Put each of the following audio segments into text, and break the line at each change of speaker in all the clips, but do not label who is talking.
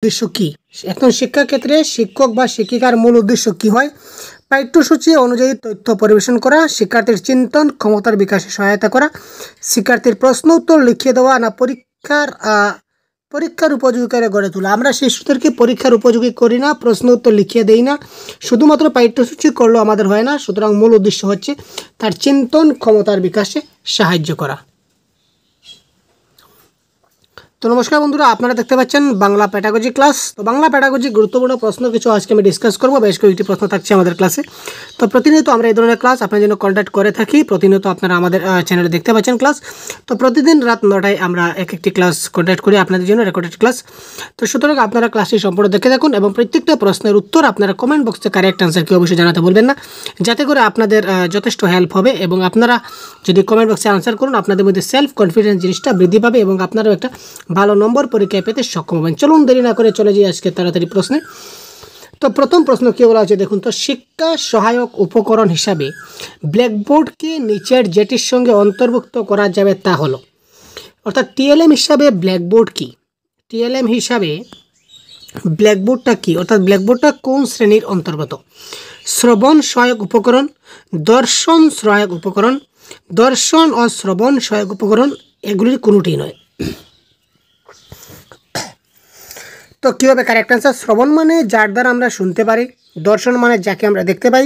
উদ্দেশ্য কি? এখন শিক্ষাক্ষেত্রে শিক্ষক বা শিক্ষিকার মূল উদ্দেশ্য কি হয়? পাঠ্যসূচি অনুযায়ী তথ্য পরিবেশন করা, শিক্ষার্থীর চিন্তন ক্ষমতার বিকাশে সহায়তা করা, শিক্ষার্থীর প্রশ্ন উত্তর লিখিয়ে দেওয়া, না পরীক্ষার উপযোগী করে গড়ে তোলা। আমরা শিশুদেরকে পরীক্ষার উপযোগী করি না, প্রশ্ন উত্তর লিখিয়ে দেই না, শুধুমাত্র পাঠ্যসূচি করলেও আমাদের হয় না। সুতরাং মূল উদ্দেশ্য হচ্ছে তার চিন্তন ক্ষমতার বিকাশে সাহায্য করা। তো নমস্কার বন্ধুরা, আপনারা দেখতে পাচ্ছেন বাংলা প্যাডাগজি ক্লাস। তো বাংলা প্যাডাগজি গুরুত্বপূর্ণ প্রশ্ন কিছু আজকে আমি ডিসকাস করব। বেশ কয়েকটি প্রশ্ন থাকছে আমাদের ক্লাসে। তো প্রতিনিয়ত আমরা এই ধরনের ক্লাস আপনার জন্য কন্ডাক্ট করে থাকি। প্রতিনিয়ত আপনারা আমাদের চ্যানেলে দেখতে পাচ্ছেন ক্লাস। তো প্রতিদিন রাত 9টায় আমরা একটি ক্লাস কন্ডাক্ট করি আপনাদের জন্য, রেকর্ডেড ক্লাস। তো সুতরাং আপনারা ক্লাসটি সম্পূর্ণ দেখে থাকুন এবং প্রত্যেকটা প্রশ্নের উত্তর আপনারা কমেন্ট বক্সে কারেক্ট আনসার কি অবশ্যই জানাতে বলবেন না, যাতে করে আপনাদের যথেষ্ট হেল্প হবে। এবং আপনারা যদি কমেন্ট বক্সে আনসার করুন, আপনাদের মধ্যে সেলফ কনফিডেন্স জিনিসটা বৃদ্ধি পাবে এবং আপনারাও একটা ভালো নম্বর পরীক্ষায় পেতে সক্ষম হবেন। চলুন দেরি না করে চলে যাই আজকে তাড়াতাড়ি প্রশ্নে। তো প্রথম প্রশ্ন কি বলা হচ্ছে দেখুন তো, শিক্ষা সহায়ক উপকরণ হিসাবে ব্ল্যাকবোর্ডকে নিচের যেটির সঙ্গে অন্তর্ভুক্ত করা যাবে তা হলো, অর্থাৎ টিএলএম হিসাবে ব্ল্যাকবোর্ড কি? টিএলএম হিসাবে ব্ল্যাকবোর্ডটা কি, অর্থাৎ ব্ল্যাকবোর্ডটা কোন শ্রেণীর অন্তর্গত? শ্রবণ সহায়ক উপকরণ, দর্শন সহায়ক উপকরণ, দর্শন ও শ্রবণ সহায়ক উপকরণ, এগুলির কোনোটি নয়। তো কী হবে কারেক্ট অ্যান্সার? শ্রবণ মানে যার দ্বারা আমরা শুনতে পারি, দর্শন মানে যাকে আমরা দেখতে পাই,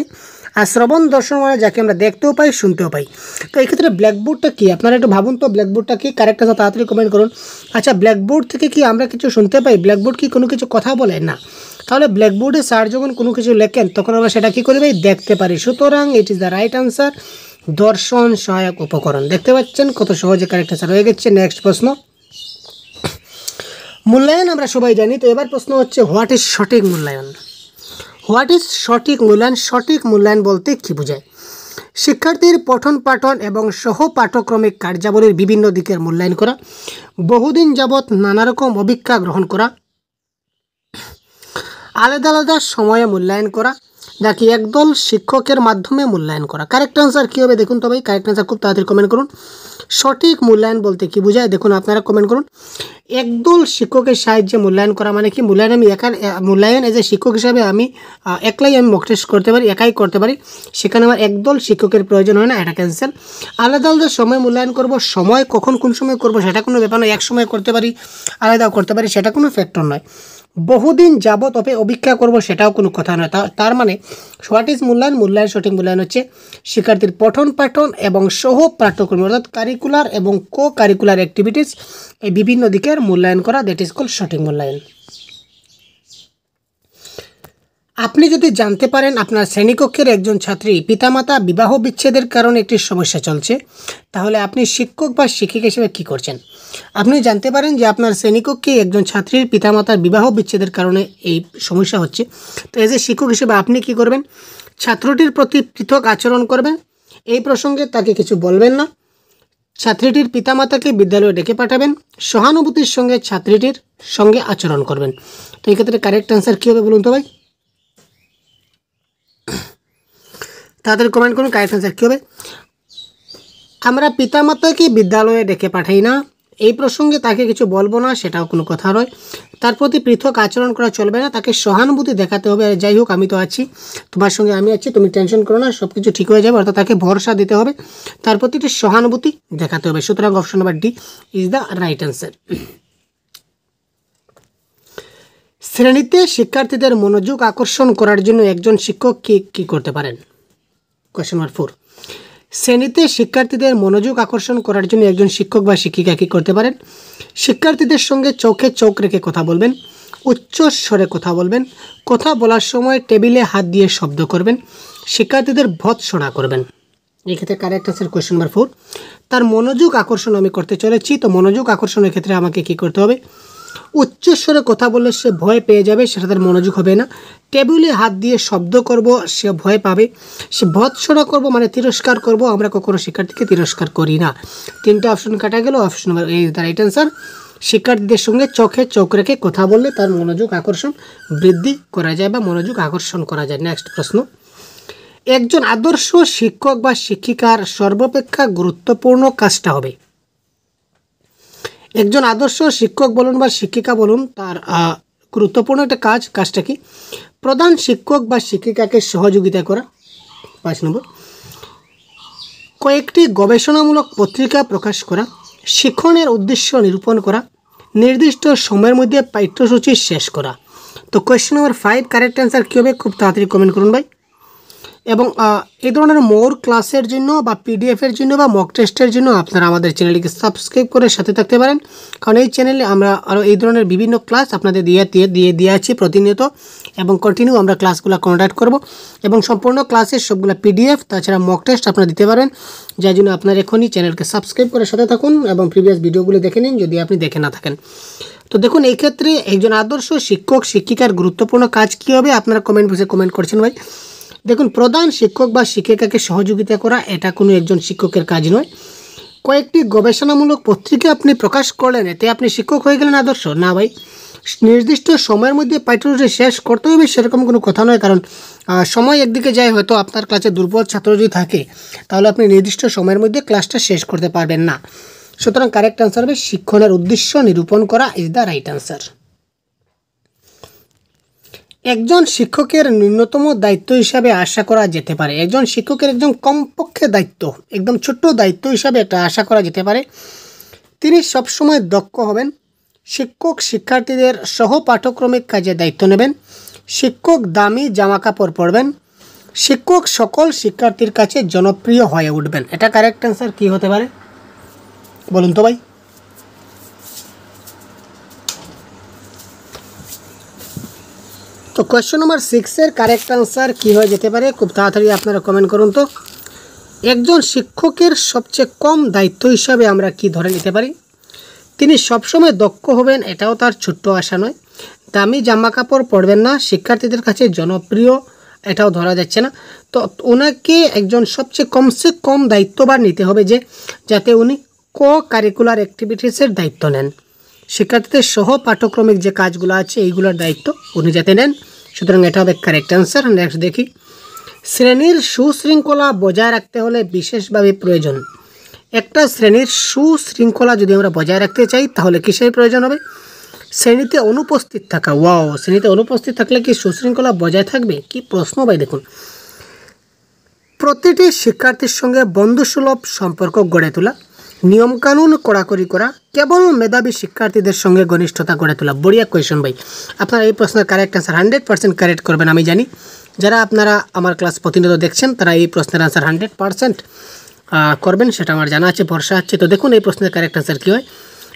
আর শ্রবণ দর্শন মানে যাকে আমরা দেখতেও পাই, শুনতেও পাই। তো এক্ষেত্রে ব্ল্যাকবোর্ডটা কি? আপনারা একটু ভাবুন তো, ব্ল্যাকবোর্ডটা কি? কারেক্ট অ্যান্সার তাড়াতাড়ি কমেন্ট করুন। আচ্ছা, ব্ল্যাকবোর্ড থেকে কি আমরা কিছু শুনতে পাই? ব্ল্যাকবোর্ড কি কোনো কিছু কথা বলে? না। তাহলে ব্ল্যাকবোর্ডে স্যার যখন কোনো কিছু লেখেন তখন আমরা সেটা কী করি ভাই? দেখতে পারি। সুতরাং it is the right answer, দর্শন সহায়ক উপকরণ। দেখতে পাচ্ছেন কত সহজে কারেক্ট অ্যান্সার হয়ে গেছে। নেক্সট প্রশ্ন, মূল্যায়ন আমরা সবাই জানি। তো এবার প্রশ্ন হচ্ছে, হোয়াট ইজ সঠিক মূল্যায়ন? হোয়াট ইজ সঠিক মূল্যায়ন? সঠিক মূল্যায়ন বলতে কী বোঝায়? শিক্ষার্থীর পঠন পাঠন এবং সহ পাঠ্যক্রমিক কার্যাবলীর বিভিন্ন দিকের মূল্যায়ন করা, বহুদিন যাবৎ নানা রকম অভিজ্ঞতা গ্রহণ করা, আলাদা আলাদা সময়ে মূল্যায়ন করা, নাকি একদল শিক্ষকের মাধ্যমে মূল্যায়ন করা। কারেক্ট আনসার কী হবে দেখুন তো ভাই, কারেক্ট আনসার খুব তাড়াতাড়ি কমেন্ট করুন। সঠিক মূল্যায়ন বলতে কী বোঝায় দেখুন, আপনারা কমেন্ট করুন। একদল শিক্ষকের সাহায্যে মূল্যায়ন করা মানে কি? মূল্যায়ন এজ এ শিক্ষক হিসাবে আমি একলাই মক টেস্ট করতে পারি, একাই করতে পারি, সেখানে আমার একদল শিক্ষকের প্রয়োজন হয় না, এটা ক্যান্সেল। আলাদা আলাদা সময় মূল্যায়ন করব, সময় কখন কোন সময় করব সেটা কোনো ব্যাপার নয়, এক সময় করতে পারি, আলাদাও করতে পারি, সেটা কোনো ফ্যাক্টর নয়। বহুদিন যাবৎ অপেক্ষা করব, সেটাও কোনো কথা নয়। তার মানে হোয়াট ইজ মূল্যায়ন? সঠিক মূল্যায়ন হচ্ছে শিক্ষার্থীর পঠন পাঠন এবং সহ পাঠ্যক্রম, অর্থাৎ কারিকুলার এবং কো কারিকুলার অ্যাক্টিভিটিস, এই বিভিন্ন দিকের মূল্যায়ন করা, দ্যাট ইজ কল সঠিক মূল্যায়ন। আপনি যদি জানতে পারেন আপনার শ্রেণীকক্ষের একজন ছাত্রী পিতামাতা বিবাহ বিচ্ছেদের কারণে একটি সমস্যা চলছে, তাহলে আপনি শিক্ষক বা শিক্ষিকা হিসেবে কী করছেন? আপনি জানতে পারেন যে আপনার শ্রেণীকক্ষে একজন ছাত্রীর পিতামাতার বিবাহ বিচ্ছেদের কারণে এই সমস্যা হচ্ছে, তো এজ এ শিক্ষক হিসেবে আপনি কী করবেন? ছাত্রটির প্রতি পৃথক আচরণ করবেন, এই প্রসঙ্গে তাকে কিছু বলবেন না, ছাত্রীটির পিতামাতাকে বিদ্যালয়ে ডেকে পাঠাবেন, সহানুভূতির সঙ্গে ছাত্রীটির সঙ্গে আচরণ করবেন। তো এই ক্ষেত্রে কারেক্ট অ্যান্সার কী হবে বলুন তো ভাই? তাদের কমেন্ট করুন, কারেক্ট অ্যান্সার কী হবে? আমরা পিতামাতাকে বিদ্যালয়ে ডেকে পাঠাই না, এই প্রসঙ্গে তাকে কিছু বলবো না, সেটাও কোনো কথা নয়। তার প্রতি পৃথক আচরণ করা চলবে না, তাকে সহানুভূতি দেখাতে হবে, যাই হোক আমি তো আছি, তোমার সঙ্গে আমি আছি, তুমি টেনশন করো না, সব কিছু ঠিক হয়ে যাবে, অর্থাৎ তাকে ভরসা দিতে হবে, তার প্রতি একটি সহানুভূতি দেখাতে হবে। সুতরাং option number D is the right answer. শ্রেণীতে শিক্ষার্থীদের মনোযোগ আকর্ষণ করার জন্য একজন শিক্ষক কী করতে পারেন? কোয়েশ্চন নাম্বার 4, শ্রেণীতে শিক্ষার্থীদের মনোযোগ আকর্ষণ করার জন্য একজন শিক্ষক বা শিক্ষিকা কী করতে পারেন? শিক্ষার্থীদের সঙ্গে চোখে চোখ রেখে কথা বলবেন, উচ্চ স্বরে কথা বলবেন, কথা বলার সময় টেবিলে হাত দিয়ে শব্দ করবেন, শিক্ষার্থীদের ভৎসনা করবেন। এক্ষেত্রে কারেক্ট আনসার কোয়েশ্চন নাম্বার 4, তার মনোযোগ আকর্ষণ আমি করতে চলেছি। তো মনোযোগ আকর্ষণের ক্ষেত্রে আমাকে কী করতে হবে? উচ্চস্বরে কথা বললে সে ভয় পেয়ে যাবে, সেটা তার মনোযোগ হবে না। টেবিলে হাত দিয়ে শব্দ করব, সে ভয় পাবে। সে ভৎসনা করব মানে তিরস্কার করব, আমরা কখনো শিক্ষার্থীকে তিরস্কার করি না। তিনটা অপশন কাটা গেল, option number A is the right answer. শিক্ষার্থীদের সঙ্গে চোখে চোখ রেখে কথা বললে তার মনোযোগ আকর্ষণ বৃদ্ধি করা যায় বা মনোযোগ আকর্ষণ করা যায়। নেক্সট প্রশ্ন, একজন আদর্শ শিক্ষক বা শিক্ষিকার সর্বাপেক্ষা গুরুত্বপূর্ণ কাজটা হবে? একজন আদর্শ শিক্ষক বলুন বা শিক্ষিকা বলুন, তার গুরুত্বপূর্ণ একটা কাজটা কি? প্রধান শিক্ষক বা শিক্ষিকাকে সহযোগিতা করা। 5 নম্বর, কয়েকটি গবেষণামূলক পত্রিকা প্রকাশ করা, শিক্ষণের উদ্দেশ্য নিরূপণ করা, নির্দিষ্ট সময়ের মধ্যে পাঠ্যসূচি শেষ করা। তো কোয়েশ্চেন নাম্বার 5 কারেক্ট অ্যান্সার কী হবে? খুব তাড়াতাড়ি কমেন্ট করুন ভাই। এবং এই ধরনের মোর ক্লাসের জন্য বা পিডিএফের জন্য বা মক টেস্টের জন্য আপনারা আমাদের চ্যানেলটিকে সাবস্ক্রাইব করে সাথে থাকতে পারেন, কারণ এই চ্যানেলে আমরা আরও এই ধরনের বিভিন্ন ক্লাস আপনাদের দিয়ে আছি প্রতিনিয়ত, এবং কন্টিনিউ আমরা ক্লাসগুলো কন্ডাক্ট করব, এবং সম্পূর্ণ ক্লাসের সবগুলো পিডিএফ তাছাড়া মক টেস্ট আপনারা দিতে পারেন। যার জন্য আপনার এখনই চ্যানেলকে সাবস্ক্রাইব করে সাথে থাকুন এবং প্রিভিয়াস ভিডিওগুলো দেখে নিন যদি আপনি দেখে না থাকেন। তো দেখুন, এই ক্ষেত্রে একজন আদর্শ শিক্ষক শিক্ষিকার গুরুত্বপূর্ণ কাজ কী হবে? আপনারা কমেন্ট বক্সে কমেন্ট করছেন ভাই। দেখুন, প্রধান শিক্ষক বা শিক্ষিকাকে সহযোগিতা করা এটা কোনো একজন শিক্ষকের কাজ নয়। কয়েকটি গবেষণামূলক পত্রিকা আপনি প্রকাশ করলেন, এতে আপনি শিক্ষক হয়ে গেলেন আদর্শ? না ভাই, নির্দিষ্ট সময়ের মধ্যে পাঠ্যসূচি শেষ করতে হবে সেরকম কোনো কথা নয়, কারণ সময় একদিকে যায়, হয়তো আপনার ক্লাসে দুর্বল ছাত্র যদি থাকে তাহলে আপনি নির্দিষ্ট সময়ের মধ্যে ক্লাসটা শেষ করতে পারবেন না। সুতরাং কারেক্ট আনসার হবে শিক্ষণের উদ্দেশ্য নিরূপণ করা ইজ দ্য রাইট আনসার। একজন শিক্ষকের ন্যূনতম দায়িত্ব হিসাবে আশা করা যেতে পারে, একজন শিক্ষকের একদম কমপক্ষে দায়িত্ব, একদম ছোট্ট দায়িত্ব হিসাবে একটা আশা করা যেতে পারে, তিনি সবসময় দক্ষ হবেন, শিক্ষক শিক্ষার্থীদের সহ পাঠ্যক্রমিক কাজে দায়িত্ব নেবেন, শিক্ষক দামি জামাকাপড় পরবেন, শিক্ষক সকল শিক্ষার্থীর কাছে জনপ্রিয় হয়ে উঠবেন। এটা কারেক্ট অ্যান্সার কী হতে পারে বলুন তো ভাই? তো কোয়েশ্চেন নাম্বার 6 কারেক্ট আনসার কী হয়ে যেতে পারে? খুব তাড়াতাড়ি আপনারা কমেন্ট করুন তো। একজন শিক্ষকের সবচেয়ে কম দায়িত্ব হিসাবে আমরা কি ধরে নিতে পারি? তিনি সবসময় দক্ষ হবেন, এটাও তার ছোট্ট আশা নয়। দামি জামা কাপড় পরবেন না, শিক্ষার্থীদের কাছে জনপ্রিয়, এটাও ধরা যাচ্ছে না। তো ওনাকে একজন সবচেয়ে কমসে কম দায়িত্ববান নিতে হবে যাতে উনি কারিকুলার অ্যাক্টিভিটিসের দায়িত্ব নেন, শিক্ষার্থীদের সহ পাঠ্যক্রমিক যে কাজগুলো আছে এইগুলোর দায়িত্ব উনি যাতে নেন। সুতরাং এটা হবে কারেক্ট অ্যান্সার। নেক্সট দেখি, শ্রেণীর সুশৃঙ্খলা বজায় রাখতে হলে বিশেষভাবে প্রয়োজন। একটা শ্রেণীর সুশৃঙ্খলা যদি আমরা বজায় রাখতে চাই তাহলে কিসের প্রয়োজন হবে? শ্রেণীতে অনুপস্থিত থাকা। ওয়াও, শ্রেণীতে অনুপস্থিত থাকলে কি সুশৃঙ্খলা বজায় থাকবে? কি প্রশ্ন ভাই! দেখুন, প্রতিটি শিক্ষার্থীর সঙ্গে বন্ধুসুলভ সম্পর্ক গড়ে তোলা, নিয়মকানুন কড়াকড়ি করা, কেবল মেধাবী শিক্ষার্থীদের সঙ্গে ঘনিষ্ঠতা গড়ে তোলা। বড়িয়া কোয়েশন ভাই, আপনারা এই প্রশ্নের কারেক্ট অ্যান্সার 100% কারেক্ট করবেন আমি জানি। যারা আপনারা আমার ক্লাস প্রতিনিয়ত দেখছেন তারা এই প্রশ্নের আনসার 100% করবেন, সেটা আমার জানা আছে, ভরসা আছে। তো দেখুন এই প্রশ্নের কারেক্ট অ্যান্সার কী হয়।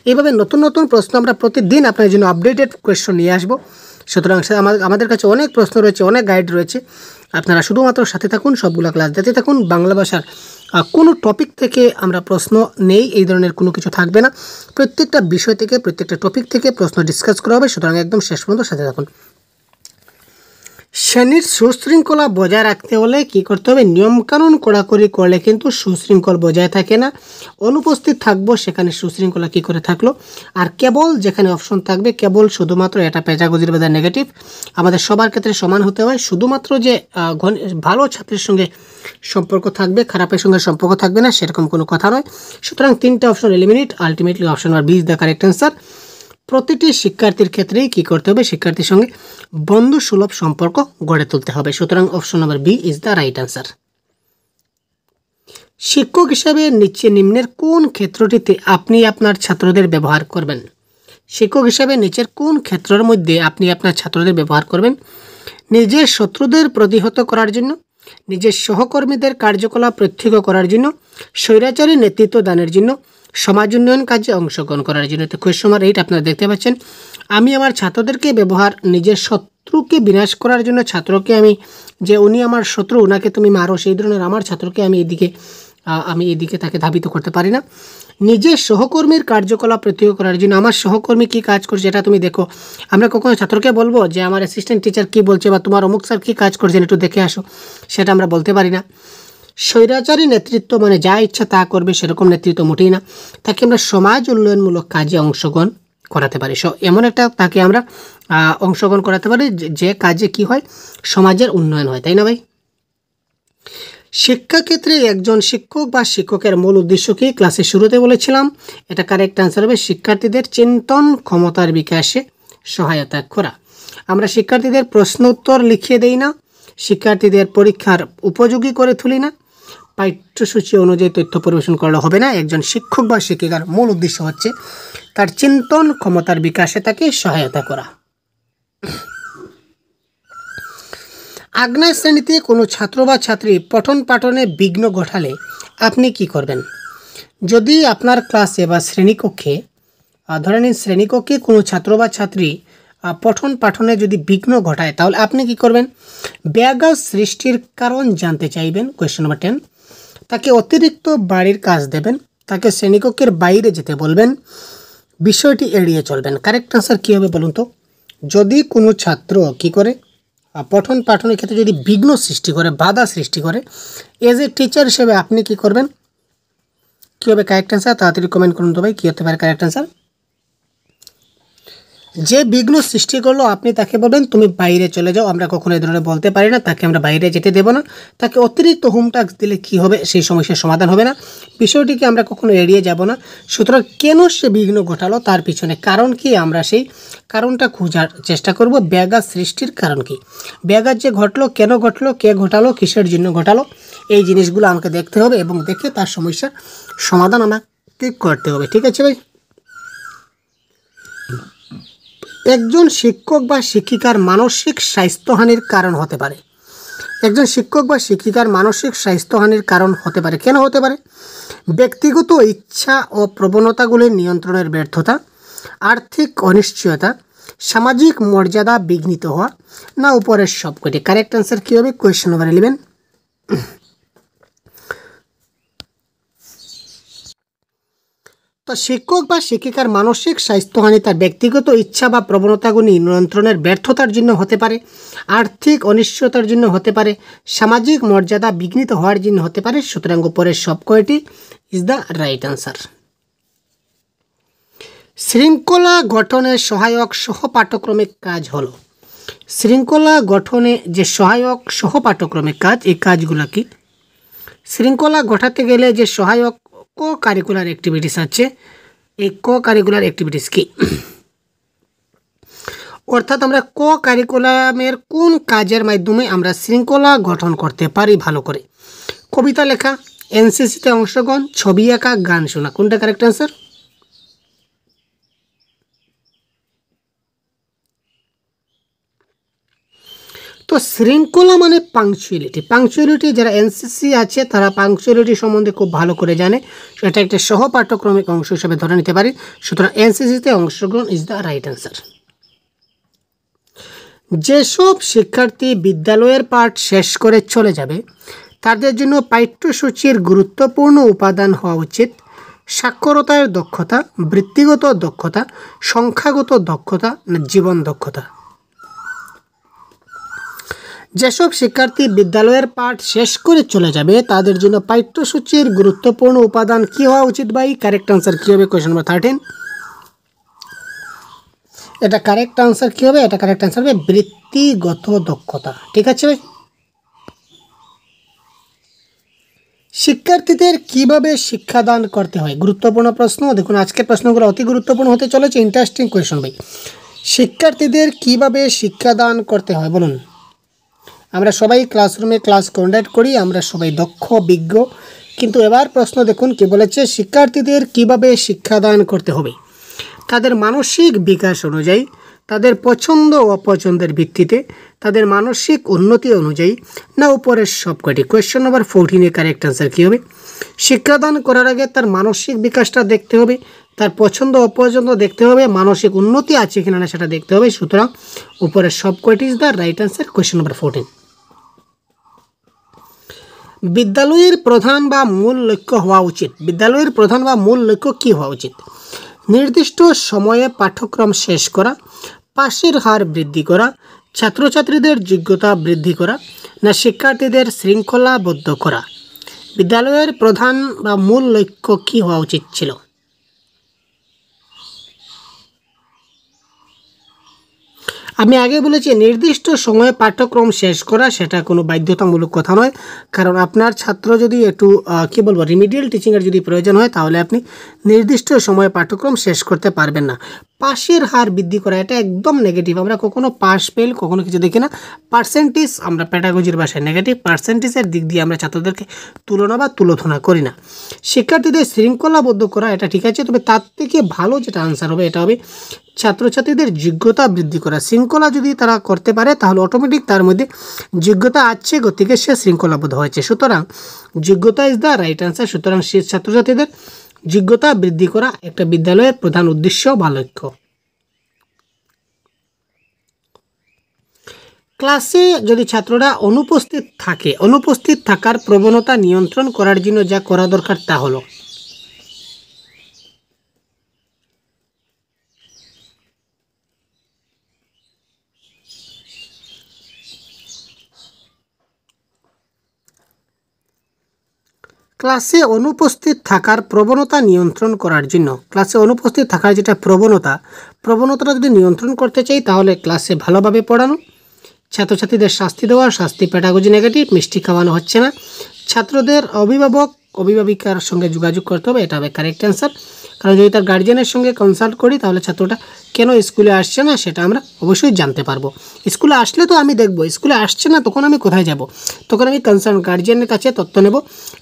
এইভাবে নতুন নতুন প্রশ্ন আমরা প্রতিদিন আপনার জন্য আপডেটেড কোয়েশ্চন নিয়ে আসবো। সুতরাং আমাদের কাছে অনেক প্রশ্ন রয়েছে, অনেক গাইড রয়েছে, আপনারা শুধুমাত্র সাথে থাকুন, সবগুলো ক্লাস দিতে থাকুন। বাংলা ভাষার কোনো টপিক থেকে আমরা প্রশ্ন নেই এই ধরনের কোনো কিছু থাকবে না, প্রত্যেকটা বিষয় থেকে প্রত্যেকটা টপিক থেকে প্রশ্ন ডিসকাস করা হবে। সুতরাং একদম শেষ পর্যন্ত সাথে থাকুন। শ্রেণীর সুশৃঙ্খলা বজায় রাখতে হলে কী করতে হবে? নিয়মকানুন কড়াকড়ি করলে কিন্তু সুশৃঙ্খল বজায় থাকে না। অনুপস্থিত থাকবো সেখানে সুশৃঙ্খলা কী করে থাকলো? আর কেবল যেখানে অপশন থাকবে কেবল শুধুমাত্র, এটা পেডাগজির বাজার নেগেটিভ, আমাদের সবার ক্ষেত্রে সমান হতে হয়। শুধুমাত্র যে ভালো ছাত্রের সঙ্গে সম্পর্ক থাকবে, খারাপের সঙ্গে সম্পর্ক থাকবে না, সেরকম কোনো কথা নয়। সুতরাং 3টে option eliminate, ultimately option number B is the correct answer. প্রতিটি শিক্ষার্থীর ক্ষেত্রেই কী করতে হবে? শিক্ষার্থীর সঙ্গে বন্ধু সুলভ সম্পর্ক গড়ে তুলতে হবে। সুতরাং option number B is the right answer. শিক্ষক হিসাবে নিম্নের কোন ক্ষেত্রটিতে আপনি আপনার ছাত্রদের ব্যবহার করবেন? শিক্ষক হিসাবে নিচের কোন ক্ষেত্রের মধ্যে আপনি আপনার ছাত্রদের ব্যবহার করবেন? নিজের শত্রুদের প্রতিহত করার জন্য, নিজের সহকর্মীদের কার্যকলাপ প্রত্যক্ষ করার জন্য, স্বৈরাচারী নেতৃত্ব দানের জন্য, সমাজ উন্নয়ন কাজে অংশগ্রহণ করার জন্য। তো কোয়েশ্চন নাম্বার 8 আপনারা দেখতে পাচ্ছেন, আমি আমার ছাত্রদেরকে ব্যবহার নিজের শত্রুকে বিনাশ করার জন্য, ছাত্রকে আমি যে উনি আমার শত্রু ওনাকে তুমি মারো, সেই ধরনের আমার ছাত্রকে আমি এদিকে তাকে ধাবিত করতে পারি না। নিজের সহকর্মীর কার্যকলাপ প্রত্যক্ষ করার জন্য, আমার সহকর্মী কী কাজ করছে এটা তুমি দেখো। আমরা কখনো ছাত্রকে বলবো যে আমার অ্যাসিস্ট্যান্ট টিচার কী বলছে বা তোমার অমুক স্যার কী কাজ করছেন একটু দেখে আসো, সেটা আমরা বলতে পারি না। স্বৈরাচারী নেতৃত্ব মানে যা ইচ্ছা তা করবে সেরকম নেতৃত্ব মোটেই না। তাকে আমরা সমাজ উন্নয়নমূলক কাজে অংশগ্রহণ করাতে পারি, এমন একটা তাকে আমরা অংশগ্রহণ করাতে পারি যে কাজে কি হয়? সমাজের উন্নয়ন হয়, তাই না ভাই? শিক্ষাক্ষেত্রে একজন শিক্ষক বা শিক্ষকের মূল উদ্দেশ্য কি? ক্লাসের শুরুতে বলেছিলাম, এটা কারেক্ট আনসার হবে শিক্ষার্থীদের চিন্তন ক্ষমতার বিকাশে সহায়তা করা। আমরা শিক্ষার্থীদের প্রশ্ন উত্তর লিখিয়ে দেই না, শিক্ষার্থীদের পরীক্ষার উপযোগী করে তুলি না, পাঠ্যসূচি অনুযায়ী তথ্য পরিবেশন করলে হবে না। একজন শিক্ষক বা শিক্ষিকার মূল উদ্দেশ্য হচ্ছে তার চিন্তন ক্ষমতার বিকাশে তাকে সহায়তা করা। আগ্নেয় শ্রেণীতে কোনো ছাত্র বা ছাত্রী পঠন পাঠনে বিঘ্ন ঘটালে আপনি কি করবেন? যদি আপনার ক্লাসে বা শ্রেণীকক্ষে ধরে নিন শ্রেণীকক্ষে কোনো ছাত্র বা ছাত্রী পঠন পাঠনে যদি বিঘ্ন ঘটায়, তাহলে আপনি কি করবেন? ব্যাঘাত সৃষ্টির কারণ জানতে চাইবেন। কোয়েশ্চন নাম্বার 10, তাকে অতিরিক্ত বাড়ির কাজ দেবেন, তাকে শ্রেণীকক্ষের বাইরে যেতে বলবেন, বিষয়টি এড়িয়ে চলবেন। কারেক্ট আনসার কী হবে বলুন তো? যদি কোনো ছাত্র কি করে পঠন পাঠনের ক্ষেত্রে যদি বিঘ্ন সৃষ্টি করে, বাধা সৃষ্টি করে, এজ এ টিচার হিসেবে আপনি কি করবেন? কী হবে কারেক্ট আনসার? তাড়াতাড়ি কমেন্ট করুন তো ভাই, কী হতে পারে কারেক্ট আনসার? যে বিঘ্ন সৃষ্টি করলো আপনি তাকে বলবেন তুমি বাইরে চলে যাও। আমরা কখনো এই ধরনের বলতে পারি না, তাকে আমরা বাইরে যেতে দেবো না। তাকে অতিরিক্ত হোম টাস্ক দিলে কি হবে? সেই সমস্যার সমাধান হবে না। বিষয়টিকে আমরা কখনো এড়িয়ে যাব না। সুতরাং কেন সে বিঘ্ন ঘটালো, তার পিছনে কারণ কি, আমরা সেই কারণটা খোঁজার চেষ্টা করব। ব্যাঘাত সৃষ্টির কারণ কি, ব্যাঘাত যে ঘটলো, কেন ঘটলো, কে ঘটালো, কিসের জন্য ঘটালো, এই জিনিসগুলো আমাকে দেখতে হবে এবং দেখে তার সমস্যার সমাধান আমাকে করতে হবে। ঠিক আছে ভাই? একজন শিক্ষক বা শিক্ষিকার মানসিক স্বাস্থ্যহানির কারণ হতে পারে। একজন শিক্ষক বা শিক্ষিকার মানসিক স্বাস্থ্যহানির কারণ হতে পারে। কেন হতে পারে? ব্যক্তিগত ইচ্ছা ও প্রবণতাগুলির নিয়ন্ত্রণের ব্যর্থতা, আর্থিক অনিশ্চয়তা, সামাজিক মর্যাদা বিঘ্নিত হওয়া, না উপরের সবকটি। কারেক্ট অ্যান্সার কী হবে? Question number 11। তো শিক্ষক বা শিক্ষিকার মানসিক স্বাস্থ্যহানি তার ব্যক্তিগত ইচ্ছা বা প্রবণতাগুলি নিয়ন্ত্রণের ব্যর্থতার জন্য হতে পারে, আর্থিক অনিশ্চয়তার জন্য হতে পারে, সামাজিক মর্যাদা বিঘ্নিত হওয়ার জন্য হতে পারে। সুতরাং উপরের সব কয়টি ইজ দ্য রাইট আনসার। শৃঙ্খলা গঠনে সহায়ক সহপাঠক্রমিক কাজ হলো। শৃঙ্খলা গঠনে যে সহায়ক সহপাঠক্রমিক কাজ, এই কাজগুলো কি? শৃঙ্খলা ঘটাতে গেলে যে সহায়ক কো কারিকুলার অ্যাক্টিভিটিস আছে, এই কো কারিকুলার অ্যাক্টিভিটিস কি? অর্থাৎ আমরা কো কারিকুলামের কোন কাজের মাধ্যমে আমরা শৃঙ্খলা গঠন করতে পারি ভালো করে? কবিতা লেখা, এনসিসিতে অংশগ্রহণ, ছবি আঁকা, গান শোনা। কোনটা কারেক্ট অ্যান্সার? তো শৃঙ্খলা মানে পাংচুয়ালিটি। পাংচুয়ালিটি যারা এনসিসি আছে তারা পাংচুয়ালিটি সম্বন্ধে খুব ভালো করে জানে। এটা একটা সহপাঠ্যক্রমিক অংশ হিসেবে ধরে নিতে পারি। সুতরাং এনসিসিতে অংশগ্রহণ ইজ দ্য রাইট অ্যান্সার। যেসব শিক্ষার্থী বিদ্যালয়ের পাঠ শেষ করে চলে যাবে তাদের জন্য পাঠ্যসূচির গুরুত্বপূর্ণ উপাদান হওয়া উচিত সাক্ষরতার দক্ষতা, বৃত্তিগত দক্ষতা, সংখ্যাগত দক্ষতা, না জীবন দক্ষতা। যেসব শিক্ষার্থী বিদ্যালয়ের পাঠ শেষ করে চলে যাবে তাদের জন্য পাঠ্যসূচির গুরুত্বপূর্ণ উপাদান কি হওয়া উচিত ভাই? কারেক্ট আনসার কী হবে? Question number 13। এটা কারেক্ট আনসার কী হবে? এটা কারেক্ট আনসার হবে বৃত্তিগত দক্ষতা। ঠিক আছে ভাই? শিক্ষার্থীদের কিভাবে শিক্ষাদান করতে হয়? গুরুত্বপূর্ণ প্রশ্ন। দেখুন আজকের প্রশ্নগুলো অতি গুরুত্বপূর্ণ হতে চলেছে। ইন্টারেস্টিং কোয়েশ্চন ভাই। শিক্ষার্থীদের কিভাবে শিক্ষাদান করতে হয় বলুন? আমরা সবাই ক্লাসরুমে ক্লাস কন্ডাক্ট করি, আমরা সবাই দক্ষ বিজ্ঞ, কিন্তু এবার প্রশ্ন দেখুন কি বলেছে, শিক্ষার্থীদের কিভাবে শিক্ষাদান করতে হবে? তাদের মানসিক বিকাশ অনুযায়ী, তাদের পছন্দ ও অপছন্দের ভিত্তিতে, তাদের মানসিক উন্নতি অনুযায়ী, না উপরের সবকটি। কোয়েশ্চন নাম্বার 14 কারেক্ট আনসার কী হবে? শিক্ষাদান করার আগে তার মানসিক বিকাশটা দেখতে হবে, তার পছন্দ অপছন্দ দেখতে হবে, মানসিক উন্নতি আছে কিনা না সেটা দেখতে হবে। সুতরাং উপরের সবকটি is the right answer. Question number 14। বিদ্যালয়ের প্রধান বা মূল লক্ষ্য হওয়া উচিত। বিদ্যালয়ের প্রধান বা মূল লক্ষ্য কী হওয়া উচিত? নির্দিষ্ট সময়ে পাঠ্যক্রম শেষ করা, পাশের হার বৃদ্ধি করা, ছাত্রছাত্রীদের যোগ্যতা বৃদ্ধি করা, না শিক্ষার্থীদের শৃঙ্খলাবদ্ধ করা। বিদ্যালয়ের প্রধান বা মূল লক্ষ্য কী হওয়া উচিত ছিল? আমি আগে বলেছি নির্দিষ্ট সময়ে পাঠ্যক্রম শেষ করা, সেটা কোনো বাধ্যতামূলক কথা নয়। কারণ আপনার ছাত্র যদি একটু রিমিডিয়াল টিচিংয়ের যদি প্রয়োজন হয় তাহলে আপনি নির্দিষ্ট সময়ে পাঠ্যক্রম শেষ করতে পারবেন না। পাশের হার বৃদ্ধি করা, এটা একদম নেগেটিভ। আমরা কখনো পাস ফেল কখনো কিছু দেখি না। পার্সেন্টেজ আমরা প্যাডাগজির ভাষায় নেগেটিভ, পার্সেন্টেজের দিক দিয়ে আমরা ছাত্রদেরকে তুলনা বা তুলোধনা করি না। শিক্ষার্থীদের শৃঙ্খলাবদ্ধ করা, এটা ঠিক আছে, তবে তার থেকে ভালো যেটা আনসার হবে এটা হবে ছাত্রছাত্রীদের যোগ্যতা বৃদ্ধি করা। শৃঙ্খলা যদি তারা করতে পারে তাহলে অটোমেটিক তার মধ্যে যোগ্যতা আছে, গতিকে সে শৃঙ্খলাবদ্ধ হয়েছে। সুতরাং যোগ্যতা ইজ দ্য রাইট আনসার। সুতরাং সে ছাত্রছাত্রীদের যোগ্যতা বৃদ্ধি করা একটা বিদ্যালয়ের প্রধান উদ্দেশ্য বা লক্ষ্য। ক্লাসে যদি ছাত্ররা অনুপস্থিত থাকে, অনুপস্থিত থাকার প্রবণতা নিয়ন্ত্রণ করার জন্য যা করা দরকার তা হলো, ক্লাসে অনুপস্থিত থাকার প্রবণতা নিয়ন্ত্রণ করার জন্য, ক্লাসে অনুপস্থিত থাকার যেটা প্রবণতাটা যদি নিয়ন্ত্রণ করতে চাই তাহলে ক্লাসে ভালোভাবে পড়ানো, ছাত্রছাত্রীদের শাস্তি দেওয়া, শাস্তি প্যাডাগজি নেগেটিভ, মিষ্টি খাওয়ানো হচ্ছে না, ছাত্রদের অভিভাবিকার সঙ্গে যোগাযোগ করতে হবে, এটা হবে কারেক্ট অ্যান্সার। কারণ যদি তার গার্জিয়ানের সঙ্গে কনসাল্ট করি তাহলে ছাত্রটা কেন স্কুলে আসছে না সেটা আমরা অবশ্যই জানতে পারবো। স্কুলে আসলে তো আমি দেখব, স্কুলে আসছে না তখন আমি কোথায় যাব? তখন আমি কনসার্ন গার্জিয়ানের কাছে তথ্য নেব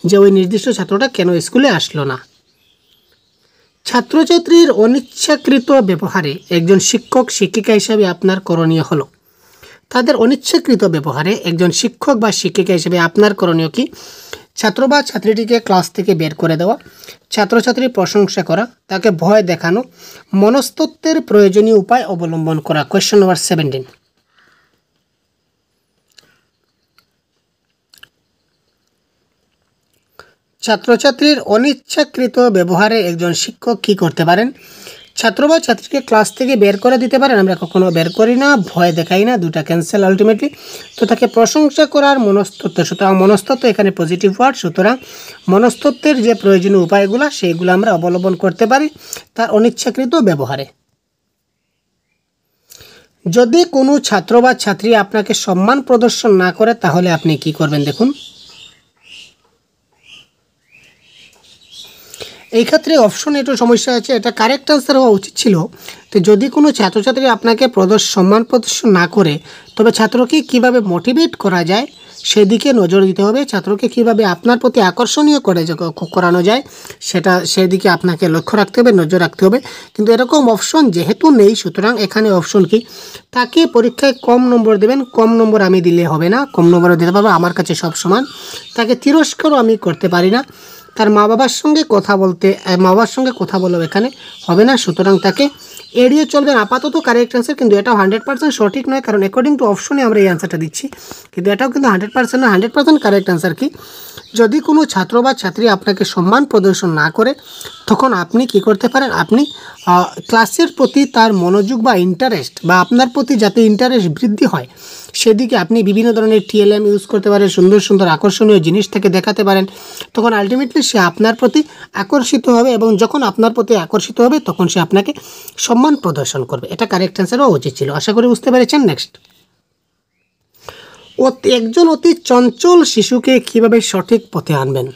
যে ওই নির্দিষ্ট ছাত্রটা কেন স্কুলে আসলো না। ছাত্রছাত্রীর অনিচ্ছাকৃত ব্যবহারে একজন শিক্ষক শিক্ষিকা হিসাবে আপনার করণীয় হলো, তাদের অনিচ্ছাকৃত ব্যবহারে একজন শিক্ষক বা শিক্ষিকা হিসেবে আপনার করণীয় কি? ছাত্র বা ছাত্রীটিকে ক্লাস থেকে বের করে দেওয়া, ছাত্রছাত্রীর প্রশংসা করা, তাকে ভয় দেখানো, মনস্তত্ত্বের প্রয়োজনীয় উপায় অবলম্বন করা। Question number 17। ছাত্রছাত্রীর অনিচ্ছাকৃত ব্যবহারে একজন শিক্ষক কী করতে পারেন? ছাত্র বা ছাত্রীকে ক্লাস থেকে বের করে দিতে পারেন, আমরা কখনো বের করি না, ভয় দেখাই না, দুটা ক্যান্সেল আলটিমেটলি। তো তাকে প্রশংসা করার মনস্তত্ত্ব, সুতরাং মনস্তত্ত্ব এখানে পজিটিভ ওয়ার্ড, সুতরাং মনস্তত্ত্বের যে প্রয়োজনীয় উপায়গুলো সেইগুলো আমরা অবলম্বন করতে পারি তার অনিচ্ছাকৃত ব্যবহারে। যদি কোনো ছাত্র বা ছাত্রী আপনাকে সম্মান প্রদর্শন না করে তাহলে আপনি কি করবেন? দেখুন, এই ক্ষেত্রে অপশনে একটু সমস্যা আছে, এটা কারেক্ট আনসার হওয়া উচিত ছিল। তো যদি কোনো ছাত্রছাত্রী আপনাকে সম্মান প্রদর্শন না করে তবে ছাত্রকে কিভাবে মোটিভেট করা যায় সেদিকে নজর দিতে হবে। ছাত্রকে কিভাবে আপনার প্রতি আকর্ষণীয় করানো যায় সেদিকে আপনাকে লক্ষ্য রাখতে হবে, নজর রাখতে হবে। কিন্তু এরকম অপশন যেহেতু নেই, সুতরাং এখানে অপশন কি? তাকে পরীক্ষায় কম নম্বর দেবেন, কম নম্বর আমি দিলে হবে না, কম নম্বরও দিতে পারবো, আমার কাছে সব সমান। তাকে তিরস্কারও আমি করতে পারি না। তার মা বাবার সঙ্গে কথা বলবো, এখানে হবে না, সুতরাং তাকে এড়িয়ে চলবেন। আপাতত কারেক্ট অ্যান্সার, কিন্তু এটাও 100% সঠিক নয়, কারণ অ্যাকর্ডিং টু অপশনে আমরা এই অ্যান্সারটা দিচ্ছি, কিন্তু এটাও কিন্তু 100% না। 100% কারেক্ট অ্যান্সার কি? যদি কোনো ছাত্র বা ছাত্রী আপনাকে সম্মান প্রদর্শন না করে তখন আপনি কি করতে পারেন? আপনি ক্লাসের প্রতি তার মনোযোগ বা ইন্টারেস্ট, বা আপনার প্রতি যাতে ইন্টারেস্ট বৃদ্ধি হয় সেদিকে আপনি বিভিন্ন ধরনের TLM ইউজ করতে পারেন, সুন্দর সুন্দর আকর্ষণীয় জিনিস থেকে দেখাতে পারেন। তখন আলটিমেটলি সে আপনার প্রতি আকর্ষিত হবে, এবং যখন আপনার প্রতি আকর্ষিত হবে তখন সে আপনাকে সম্মান প্রদর্শন করবে। এটা কারেক্ট অ্যান্সার হওয়া উচিত ছিল। আশা করি বুঝতে পেরেছেন। নেক্সট, একজন অতি চঞ্চল শিশুকে কিভাবে সঠিক পথে আনবেন?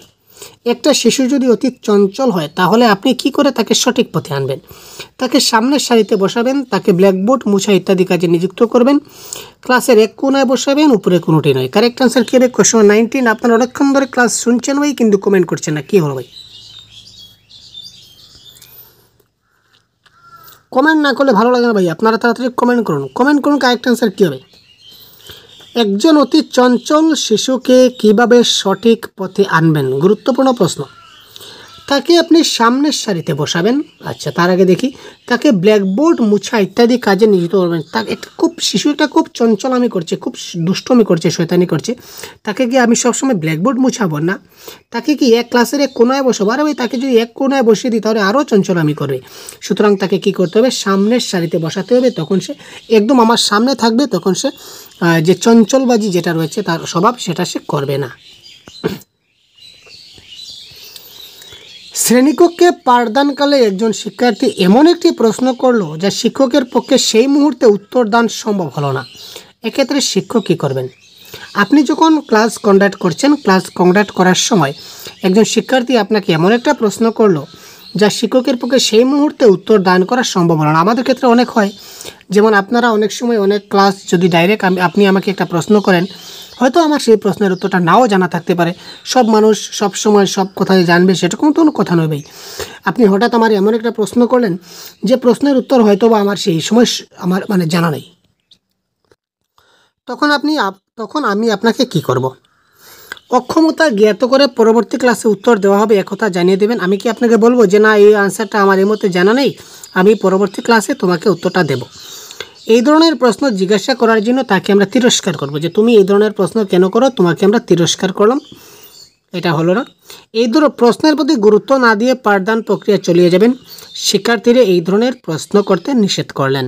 একটা শিশু যদি অতি চঞ্চল হয় তাহলে আপনি কি করে তাকে সঠিক পথে আনবেন? তাকে সামনের সারিতে বসাবেন, তাকে ব্ল্যাকবোর্ড মুছা ইত্যাদি কাজে নিযুক্ত করবেন, ক্লাসের এক কোনায় বসাবেন, উপরে কোনোটি নয়। কারেক্ট আনসার কী হবে? কোয়েশ্চন 19। আপনারা অনেকক্ষণ ধরে ক্লাস শুনছেন ভাই, কিন্তু কমেন্ট করছেন না, কী হলো ভাই? কমেন্ট না করলে ভালো লাগে না ভাই, আপনারা তাড়াতাড়ি কমেন্ট করুন। কারেক্ট আনসার কী হবে? একজন অতি চঞ্চল শিশুকে কিভাবে সঠিক পথে আনবেন? গুরুত্বপূর্ণ প্রশ্ন। তাকে আপনি সামনের সারিতে বসাবেন। আচ্ছা, তার আগে দেখি, তাকে ব্ল্যাকবোর্ড মুছা ইত্যাদি কাজে নিয়োজিত করবেন। তাকে শিশু একটা খুব চঞ্চলামি করছে, খুব দুষ্টমি করছে, শয়তানি করছে, তাকে কি আমি সবসময় ব্ল্যাকবোর্ড মুছাবো না, তাকে কি এক ক্লাসের এক কোনায় বসাবো? আরে ভাই, তাকে যদি এক কোনায় বসিয়ে দিই তাহলে আরও চঞ্চলামি করবে। সুতরাং তাকে কি করতে হবে? সামনের সারিতে বসাতে হবে, তখন সে একদম আমার সামনে থাকবে, তখন সে যে চঞ্চলবাজি যেটা রয়েছে তার স্বভাব সেটা সে করবে না। শ্রেণীকক্ষে পাঠদানকালে একজন শিক্ষার্থী এমন একটি প্রশ্ন করলো যা শিক্ষকের পক্ষে সেই মুহূর্তে উত্তর দান সম্ভব হলো না। এক্ষেত্রে শিক্ষক কী করবেন? আপনি যখন ক্লাস কন্ডাক্ট করছেন, ক্লাস কন্ডাক্ট করার সময় একজন শিক্ষার্থী আপনাকে এমন একটা প্রশ্ন করলো যা শিক্ষকের পক্ষে সেই মুহূর্তে উত্তর দান করা সম্ভব হলো না। আমাদের ক্ষেত্রে অনেক হয়, যেমন আপনারা অনেক সময় অনেক ক্লাস যদি ডাইরেক্ট আপনি আমাকে একটা প্রশ্ন করেন, হয়তো আমার সেই প্রশ্নের উত্তরটা নাও জানা থাকতে পারে। সব মানুষ সব সময় সব কথাই জানবে সেরকম তো কোনো কথা নয় ভাই। আপনি হঠাৎ আমার এমন একটা প্রশ্ন করলেন যে প্রশ্নের উত্তর হয়তো বা আমার সেই সময় আমার মানে জানা নেই, তখন আমি আপনাকে কি করব? অক্ষমতা জ্ঞাত করে পরবর্তী ক্লাসে উত্তর দেওয়া হবে একথা জানিয়ে দেবেন। আমি কি আপনাকে বলবো যে না, এই আনসারটা আমার এই মধ্যে জানা নেই, আমি পরবর্তী ক্লাসে তোমাকে উত্তরটা দেব? এই ধরনের প্রশ্ন জিজ্ঞাসা করার জন্য তাকে আমরা তিরস্কার করব, যে তুমি এই ধরনের প্রশ্ন কেন করো, তোমাকে আমরা তিরস্কার করলাম, এটা হলো না। এই ধরনের প্রশ্নের প্রতি গুরুত্ব না দিয়ে পাঠদান প্রক্রিয়া চালিয়ে যাবেন। শিক্ষার্থীরা এই ধরনের প্রশ্ন করতে নিষেধ করলেন।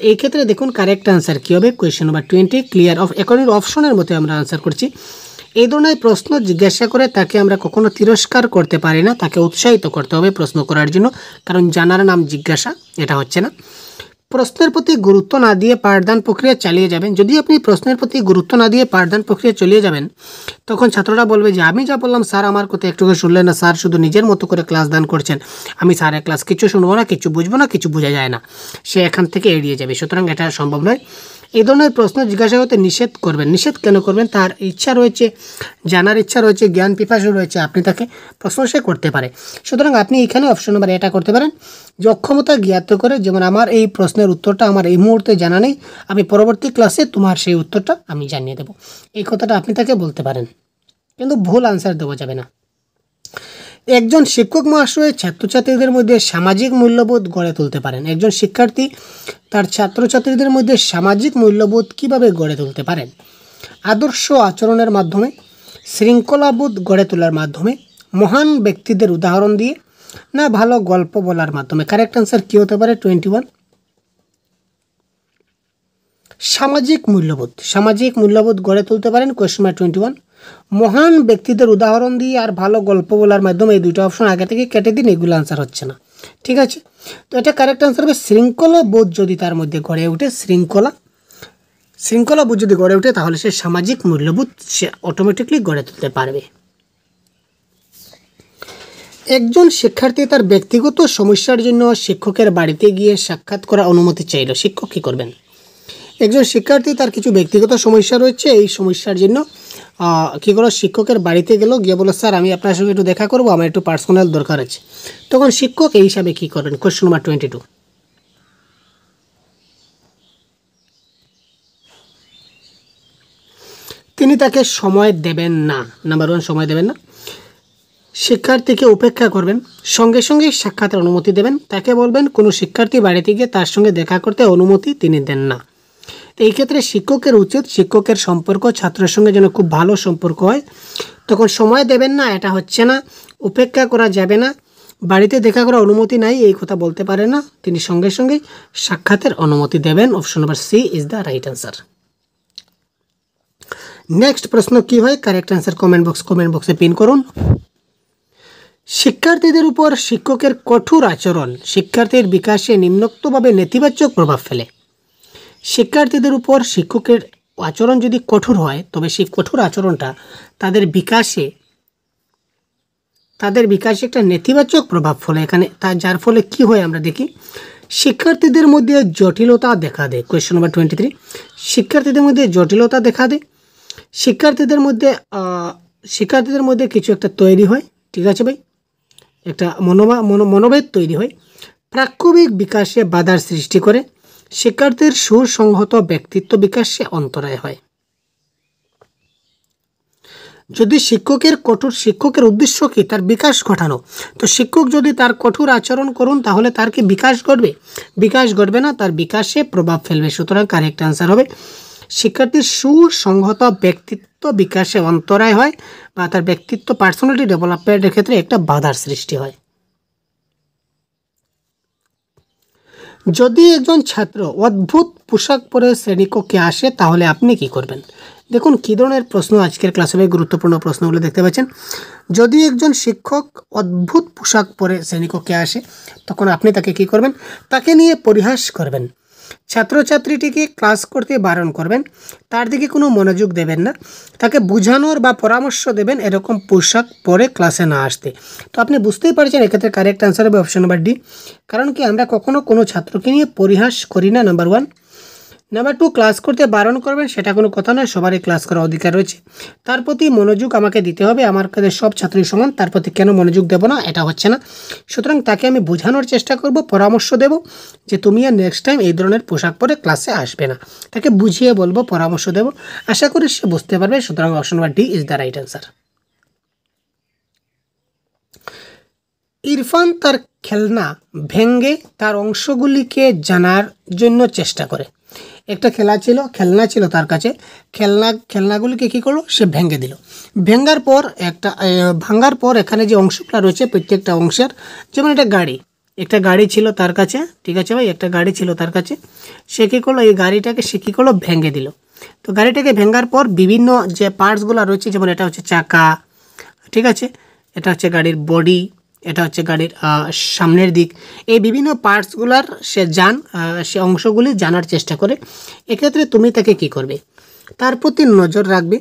এই ক্ষেত্রে দেখুন কারেক্ট আনসার কী হবে, কোয়েশ্চেন নাম্বার 20 ক্লিয়ার অফ। এখন অপশনের মধ্যে আমরা আনসার করছি। এই ধরনের প্রশ্ন জিজ্ঞাসা করে তাকে আমরা কখনো তিরস্কার করতে পারি না, তাকে উৎসাহিত করতে হবে প্রশ্ন করার জন্য, কারণ জানার নাম জিজ্ঞাসা, এটা হচ্ছে না। প্রশ্নের প্রতি গুরুত্ব না দিয়ে পাঠদান প্রক্রিয়া চালিয়ে যাবেন। যদি আপনি প্রশ্নের প্রতি গুরুত্ব না দিয়ে পাঠদান প্রক্রিয়া চালিয়ে যাবেন, তখন ছাত্ররা বলবে যে আমি যা বললাম স্যার আমার কথা একটু শুনলেন না, স্যার শুধু নিজের মতো করে ক্লাস দান করছেন, আমি স্যারের ক্লাস কিছু শুনবো না, কিছু বুঝবো না, কিছু বোঝা যায় না, সে এখান থেকে এড়িয়ে যাবে। সুতরাং এটা সম্ভব নয়। এই ধরনের প্রশ্ন জিজ্ঞাসা করতে নিষেধ করবেন। নিষেধ কেন করবেন? তার ইচ্ছা রয়েছে, জানার ইচ্ছা রয়েছে, জ্ঞান পিপাসু রয়েছে, আপনি তাকে প্রশ্ন সে করতে পারে। সুতরাং আপনি এখানে অপশন নাম্বার এটা করতে পারেন যে অক্ষমতা জ্ঞাত করে, যেমন আমার এই প্রশ্নের উত্তরটা আমার এই মুহূর্তে জানা নেই, আমি পরবর্তী ক্লাসে তোমার সেই উত্তরটা আমি জানিয়ে দেবো, এই কথাটা আপনি তাকে বলতে পারেন, কিন্তু ভুল আনসার দেওয়া যাবে না। একজন শিক্ষক মহাশয় ছাত্রছাত্রীদের মধ্যে সামাজিক মূল্যবোধ গড়ে তুলতে পারেন। একজন শিক্ষার্থী তার ছাত্রছাত্রীদের মধ্যে সামাজিক মূল্যবোধ কিভাবে গড়ে তুলতে পারেন? আদর্শ আচরণের মাধ্যমে, শৃঙ্খলাবোধ গড়ে তোলার মাধ্যমে, মহান ব্যক্তিদের উদাহরণ দিয়ে, না ভালো গল্প বলার মাধ্যমে? কারেক্ট আনসার কী হতে পারে? 21 সামাজিক মূল্যবোধ গড়ে তুলতে পারেন। কোয়েশ্চেন নাম্বার 21 মহান ব্যক্তিদের উদাহরণ দিয়ে আর ভালো গল্প বলার মাধ্যমে। এই দুইটা অপশন আগে থেকে কেটে দিন, এগুলো আনসার হচ্ছে না, ঠিক আছে? তো এটা কারেক্ট আনসার হবে শৃঙ্খলা বোধ যদি তার মধ্যে গড়ে ওঠে, শৃঙ্খলা বোধ যদি গড়ে ওঠে, তাহলে সে সামাজিক মূল্যবোধ সে অটোমেটিকলি গড়ে তুলতে পারবে। একজন শিক্ষার্থী তার ব্যক্তিগত সমস্যার জন্য শিক্ষকের বাড়িতে গিয়ে সাক্ষাৎ করার অনুমতি চাইল, শিক্ষক কী করবেন? একজন শিক্ষার্থী তার কিছু ব্যক্তিগত সমস্যা রয়েছে, এই সমস্যার জন্য কী করো, শিক্ষকের বাড়িতে গেল, গিয়ে বলো স্যার আমি আপনার সঙ্গে একটু দেখা করবো, আমার একটু পার্সোনাল দরকার আছে। তখন শিক্ষক এই হিসাবে কী করবেন? কোয়েশ্চেন নাম্বার 22 তিনি তাকে সময় দেবেন না। নাম্বার 1 সময় দেবেন না, শিক্ষার্থীকে উপেক্ষা করবেন, সঙ্গে সঙ্গে সাক্ষাতের অনুমতি দেবেন। তাকে বলবেন কোনো শিক্ষার্থী বাড়িতে গিয়ে তার সঙ্গে দেখা করতে অনুমতি তিনি দেন না। তো এই ক্ষেত্রে শিক্ষকের উচিত শিক্ষকের সম্পর্ক ছাত্রের সঙ্গে যেন খুব ভালো সম্পর্ক হয়। তখন সময় দেবেন না, এটা হচ্ছে না। উপেক্ষা করা যাবে না, বাড়িতে দেখা করার অনুমতি নাই এই কথা বলতে পারে না, তিনি সঙ্গে সঙ্গে সাক্ষাতের অনুমতি দেবেন। Option number C is the right answer. Next প্রশ্ন কি হয়? কারেক্ট আনসার কমেন্ট বক্সে পিন করুন। শিক্ষার্থীদের উপর শিক্ষকের কঠোর আচরণ শিক্ষার্থীর বিকাশে নিম্নোক্তভাবে নেতিবাচক প্রভাব ফেলে। শিক্ষার্থীদের উপর শিক্ষকের আচরণ যদি কঠোর হয়, তবে সেই কঠোর আচরণটা তাদের বিকাশে একটা নেতিবাচক প্রভাব ফেলে। এখানে যার ফলে কি হয় আমরা দেখি, শিক্ষার্থীদের মধ্যে জটিলতা দেখা দেয়। কোয়েশ্চেন নাম্বার 23 শিক্ষার্থীদের মধ্যে জটিলতা দেখা দেয়, শিক্ষার্থীদের মধ্যে কিছু একটা তৈরি হয়, ঠিক আছে ভাই, একটা মনোভেদ তৈরি হয়, প্রাক্ষবিক বিকাশে বাধার সৃষ্টি করে, শিক্ষার্থীর সুসংহত ব্যক্তিত্ব বিকাশে অন্তরায় হয়। যদি শিক্ষকের উদ্দেশ্য কি? তার বিকাশ ঘটানো। তো শিক্ষক যদি তার কঠোর আচরণ করুন, তাহলে তার কি বিকাশ ঘটবে না, তার বিকাশে প্রভাব ফেলবে। সুতরাং কারেক্ট আনসার হবে শিক্ষার্থীর সুসংহত ব্যক্তিত্ব বিকাশে অন্তরায় হয়, বা তার ব্যক্তিত্ব পার্সোনালিটি ডেভেলপমেন্টের ক্ষেত্রে একটা বাধার সৃষ্টি হয়। যদি একজন ছাত্র অদ্ভুত পোশাক পরে শ্রেণীকক্ষে আসে, তাহলে আপনি কি করবেন? দেখুন কী ধরনের প্রশ্ন আজকের ক্লাসে, গুরুত্বপূর্ণ প্রশ্নগুলো দেখতে পাচ্ছেন। যদি একজন শিক্ষক অদ্ভুত পোশাক পরে শ্রেণীকক্ষে আসে, তখন আপনি তাকে কি করবেন? তাকে নিয়ে পরিহাস করবেন, ছাত্রছাত্রীটিকে ক্লাস করতে বারণ করবেন, তার দিকে কোনো মনোযোগ দেবেন না, তাকে বোঝানোর বা পরামর্শ দেবেন এরকম পোশাক পরে ক্লাসে না আসতে। তো আপনি বুঝতেই পারছেন এক্ষেত্রে কারেক্ট অ্যান্সার হবে অপশন নাম্বার ডি। কারণ কি আমরা কখনো কোনো ছাত্রকে নিয়ে পরিহাস করি না, নাম্বার 1। নাম্বার 2, ক্লাস করতে বারণ করবেন সেটা কোনো কথা নয়, সবারই ক্লাস করার অধিকার রয়েছে। তার প্রতি মনোযোগ আমাকে দিতে হবে, আমার কাছে সব ছাত্রই সমান, তার প্রতি কেন মনোযোগ দেবো না, এটা হচ্ছে না। সুতরাং তাকে আমি বোঝানোর চেষ্টা করব, পরামর্শ দেব যে তুমি আর নেক্সট টাইম এই ধরনের পোশাক পরে ক্লাসে আসবে না। তাকে বুঝিয়ে বলবো, পরামর্শ দেব, আশা করি সে বুঝতে পারবে। সুতরাং option number D is the right answer. Irfan তার খেলনা ভেঙে তার অংশগুলিকে জানার জন্য চেষ্টা করে। একটা খেলনা ছিল তার কাছে, খেলনাগুলিকে কী করলো, সে ভেঙে দিল। ভাঙার পর এখানে যে অংশগুলো রয়েছে প্রত্যেকটা অংশের, যেমন একটা গাড়ি ছিল তার কাছে, ঠিক আছে ভাই, একটা গাড়ি ছিল তার কাছে, সে কী করলো, এই গাড়িটাকে সে কী করলো, ভেঙে দিল। তো গাড়িটাকে ভেঙার পর বিভিন্ন যে পার্টসগুলো রয়েছে, যেমন এটা হচ্ছে চাকা, ঠিক আছে, এটা হচ্ছে গাড়ির বডি, এটা হচ্ছে গাড়ির সামনের দিক, এই বিভিন্ন পার্টসগুলোর সে অংশগুলি জানার চেষ্টা করে। এক্ষেত্রে তুমি তাকে কি করবে, তার প্রতি নজর রাখবে,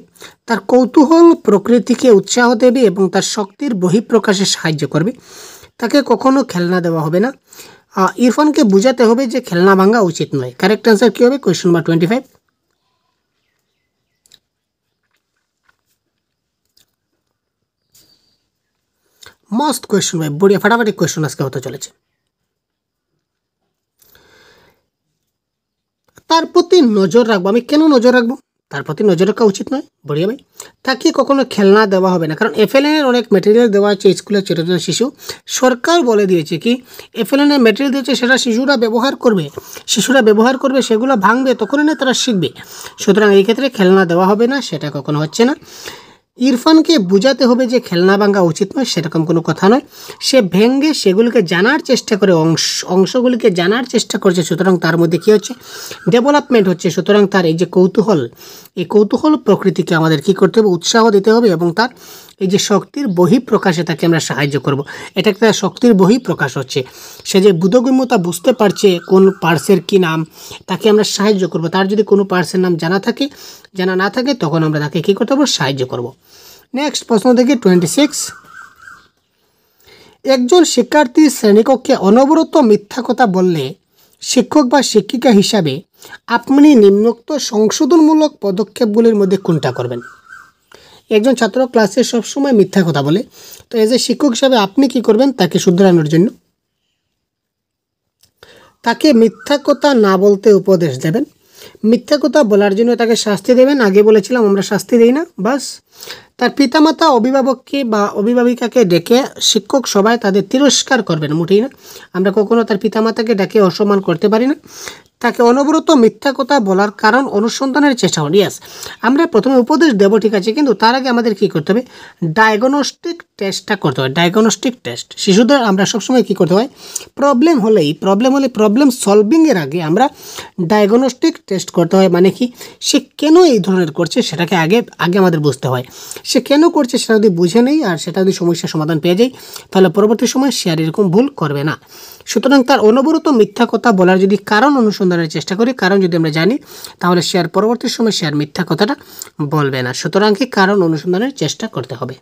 তার কৌতূহল প্রকৃতিকে উৎসাহ দেবে এবং তার শক্তির বহিঃপ্রকাশে সাহায্য করবে। তাকে কখনো খেলনা দেওয়া হবে না। ইরফানকে বোঝাতে হবে যে খেলনা ভাঙা উচিত নয়। কারেক্ট অ্যান্সার কী হবে, কোয়েশ্চন নাম্বার 25। মস্ত কোয়েশ্চন ভাই, বড়িয়া ফাটাফাটি কোয়েশ্চন আজকে হতে চলেছে। তার প্রতি নজর রাখবো, আমি কেন নজর রাখবো, তার প্রতি নজর রাখা উচিত নয়, বড়িয়া ভাই। তাকে কখনো খেলনা দেওয়া হবে না, কারণ এফএলএনের অনেক মেটেরিয়াল দেওয়া আছে স্কুলের ছোটো ছোটো শিশু, সরকার বলে দিয়েছে কি এফএলএনের মেটেরিয়াল দিয়েছে সেটা শিশুরা ব্যবহার করবে, সেগুলো ভাঙবে, তখনই না তারা শিখবে। সুতরাং এই ক্ষেত্রে খেলনা দেওয়া হবে না, সেটা কখনো হচ্ছে না। ইরফানকে বোঝাতে হবে যে খেলনা ভাঙা উচিত নয়, সেরকম কোনো কথা নয়। সে ভেঙে সেগুলিকে জানার চেষ্টা করে, অংশগুলিকে জানার চেষ্টা করছে, সুতরাং তার মধ্যে কী হচ্ছে, ডেভেলপমেন্ট হচ্ছে। সুতরাং তার এই যে এই কৌতূহল প্রকৃতিকে আমাদের কী করতে হবে, উৎসাহ দিতে হবে এবং তার এই যে শক্তির বহিঃপ্রকাশে তাকে আমরা সাহায্য করব। এটা একটা শক্তির বহিঃপ্রকাশ হচ্ছে, সে যে বোধগম্যতা বুঝতে পারছে কোন পার্টসের কী নাম, তাকে আমরা সাহায্য করব। তার যদি কোনো পার্টসের নাম জানা না থাকে তখন আমরা তাকে কী করতে পারবো, সাহায্য করব। নেক্সট প্রশ্ন থেকে 26, একজন শিক্ষার্থী শ্রেণীকক্ষে অনবরত মিথ্যা কথা বললে শিক্ষক বা শিক্ষিকা হিসাবে আপনি নিম্নোক্ত সংশোধনমূলক পদক্ষেপগুলির মধ্যে কোনটা করবেন। একজন ছাত্র ক্লাসে সবসময় মিথ্যা কথা বলে, তো এজ এ শিক্ষক হিসাবে আপনি কি করবেন, তাকে শুধরানোর জন্য তাকে মিথ্যা কথা না বলতে উপদেশ দেবেন। মিথ্যা কথা বলার জন্য তাকে শাস্তি দেবেন। আগে বলেছিলাম আমরা শাস্তি দিই না, বাস। তার পিতামাতা অভিভাবককে বা অভিভাবিকাকে ডেকে শিক্ষক সবাই তাদের তিরস্কার করবেন, মোটেই না। আমরা কখনো তার পিতামাতাকে ডেকে অসম্মান করতে পারি না। তাকে অনবরত মিথ্যা কথা বলার কারণ অনুসন্ধানের চেষ্টা করি। ইয়াস, আমরা প্রথমে উপদেশ দেবো, ঠিক আছে, কিন্তু তার আগে আমাদের কী করতে হবে, ডায়াগনস্টিক টেস্টটা করতে হয়। ডায়াগনস্টিক টেস্ট শিশুদের আমরা সবসময় কী করতে হয়, প্রবলেম হলে প্রবলেম সলভিংয়ের আগে আমরা ডায়াগনস্টিক টেস্ট করতে হয়। মানে কি, সে কেন এই ধরনের করছে সেটাকে আগে আমাদের বুঝতে হয়। সে কেন করছে সেটা যদি বুঝে নেই আর সেটা যদি সমস্যার সমাধান পেয়ে যায়, তাহলে পরবর্তী সময় সে আর এরকম ভুল করবে না। সুতরাং তার অনবরত মিথ্যা কথা বলার যদি কারণ অনুসন্ধানের চেষ্টা করি, কারণ যদি আমরা জানি, তাহলে সে আর পরবর্তী সময় সে আর মিথ্যা কথাটা বলবে না। সুতরাং কি কারণ অনুসন্ধানের চেষ্টা করতে হবে।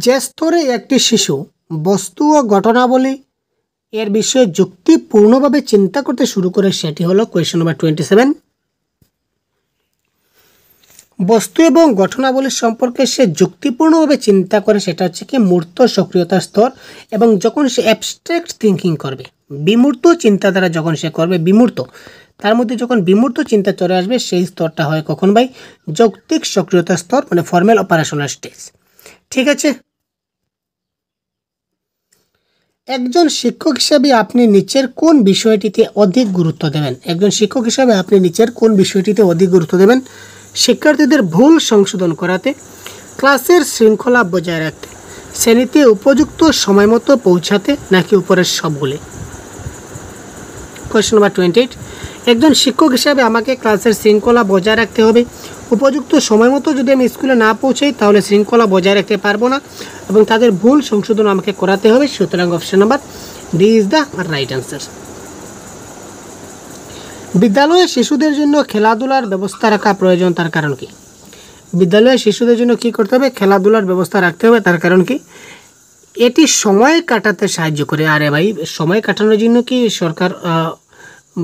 যে স্তরে একটি শিশু বস্তু ও ঘটনাবলী এর বিষয়ে যুক্তিপূর্ণভাবে চিন্তা করতে শুরু করে, সেটি হলো কোয়েশ্চন নাম্বার 27। বস্তু এবং ঘটনাবলীর সম্পর্কে সে যুক্তিপূর্ণভাবে চিন্তা করে, সেটা হচ্ছে কি মূর্ত সক্রিয়তার স্তর। এবং যখন সে অ্যাবস্ট্রাক্ট থিঙ্কিং করবে, বিমূর্ত চিন্তাধারা যখন সে করবে, তার মধ্যে যখন বিমূর্ত চিন্তা চলে আসবে, সেই স্তরটা হয় কখন ভাই, যৌক্তিক সক্রিয়তার স্তর, মানে ফর্মাল অপারেশনাল স্টেজ। ঠিক আছে, একজন শিক্ষক হিসাবে আপনি নিচের কোন বিষয়টিতে অধিক গুরুত্ব দেবেন। শিক্ষার্থীদের ভুল সংশোধন করাতে, ক্লাসের শৃঙ্খলা বজায় রাখতে, শ্রেণীতে উপযুক্ত সময় মতো পৌঁছাতে, নাকি উপরের সবগুলি। কোয়েশ্চন নাম্বার 28, একজন শিক্ষক হিসাবে আমাকে ক্লাসের শৃঙ্খলা বজায় রাখতে হবে। উপযুক্ত সময় মতো যদি আমি স্কুলে না পৌঁছাই তাহলে শৃঙ্খলা বজায় রাখতে পারবো না এবং তাদের ভুল সংশোধন আমাকে করাতে হবে। সুতরাং option number D is the right answer. বিদ্যালয়ে শিশুদের জন্য খেলাধুলার ব্যবস্থা রাখা প্রয়োজন, তার কারণ কি? বিদ্যালয়ে শিশুদের জন্য কি করতে হবে? খেলাধুলার ব্যবস্থা রাখতে হবে, তার কারণ কি? এটি সময় কাটাতে সাহায্য করে। আরে ভাই, সময় কাটানোর জন্য কি সরকার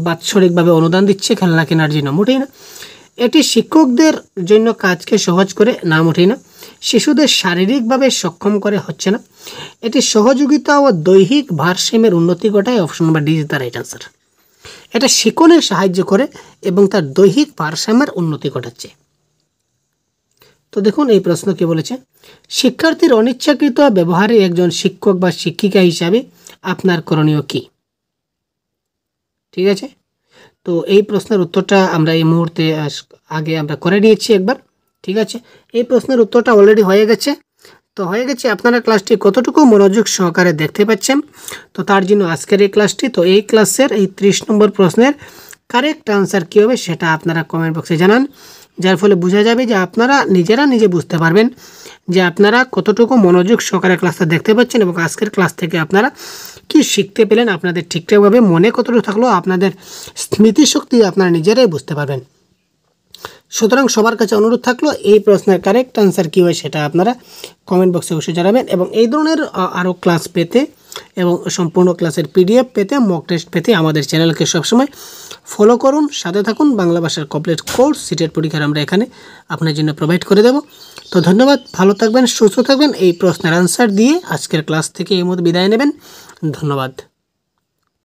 বাৎসরিকভাবে অনুদান দিচ্ছে খেলনা কেনার জন্য? মোটেই না। এটি শিক্ষকদের জন্য কাজকে সহজ করে, না মোটেই না। শিশুদের শারীরিকভাবে সক্ষম করে, হচ্ছে না। এটি সহযোগিতা ও দৈহিক ভারসাম্যের উন্নতি ঘটায়, option number D is the right answer. এটা শিক্ষণে সাহায্য করে এবং তার দৈহিক ভারসাম্যের উন্নতি ঘটাচ্ছে। তো দেখুন এই প্রশ্ন কি বলেছে, শিক্ষার্থীর অনিচ্ছাকৃত ব্যবহারে একজন শিক্ষক বা শিক্ষিকা হিসাবে আপনার করণীয় কি? ঠিক আছে, তো এই প্রশ্নের উত্তরটা আমরা এই মুহূর্তে আগে আমরা করে নিয়েছি একবার। ঠিক আছে, এই প্রশ্নের উত্তরটা অলরেডি হয়ে গেছে। তো হয়ে গেছে, আপনারা ক্লাসটি কতটুকু মনোযোগ সহকারে দেখতে পাচ্ছেন, তো তার জন্য আজকের এই ক্লাসটি। তো এই ক্লাসের এই 30 নম্বর প্রশ্নের কারেক্ট আনসার কী হবে সেটা আপনারা কমেন্ট বক্সে জানান, যার ফলে বোঝা যাবে যে আপনারা নিজে বুঝতে পারবেন যে আপনারা কতটুকু মনোযোগ সহকারে ক্লাসটা দেখতে পাচ্ছেন এবং আজকের ক্লাস থেকে আপনারা কি শিখতে পেলেন, আপনাদের ঠিকঠাকভাবে মনে কতটুকু থাকলো, আপনাদের স্মৃতিশক্তি আপনারা নিজেরাই বুঝতে পারবেন। সুতরাং সবার কাছে অনুরোধ থাকলো, এই প্রশ্নের কারেক্ট আনসার কী হয় সেটা আপনারা কমেন্ট বক্সে অবশ্যই জানাবেন এবং এই ধরনের আরও ক্লাস পেতে এবং সম্পূর্ণ ক্লাসের পিডিএফ পেতে, মক টেস্ট পেতে আমাদের চ্যানেলকে সবসময় ফলো করুন, সাথে থাকুন। বাংলা ভাষার কমপ্লিট কোর্স সিটের পরীক্ষার আমরা এখানে আপনার জন্য প্রোভাইড করে দেব। তো ধন্যবাদ, ভালো থাকবেন, সুস্থ থাকবেন। এই প্রশ্নের আনসার দিয়ে আজকের ক্লাস থেকে এই মতো বিদায় নেবেন। ধন্যবাদ।